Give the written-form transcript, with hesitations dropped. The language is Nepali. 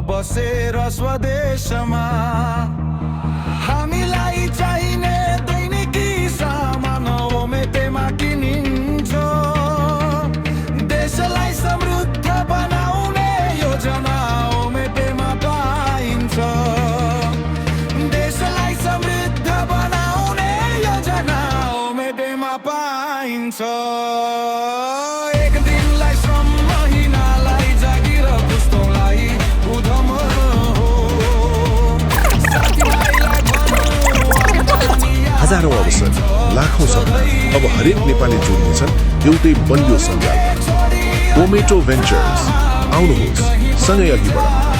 बसेर स्वदेशमा हामीलाई चाहिने दैनिकी सामान ओमेटेमा किनिन्छ देशलाई समृद्ध बनाउने योजना ओमेटेमा पाइन्छ देशलाई समृद्ध बनाउने योजना ओमेटेमा पाइन्छ एक दिनलाई श्रम महिनालाई जागिर पुस्तौँलाई उधम हो साथीभाइलाई हजारौं अवसर लाखौं सपना अब हरेक नेपाली जोड्नेछन् एउटै बलियो सञ्जाल टोमेटो भेन्चर्स आउनुहोस् सँगै अघि बढौँ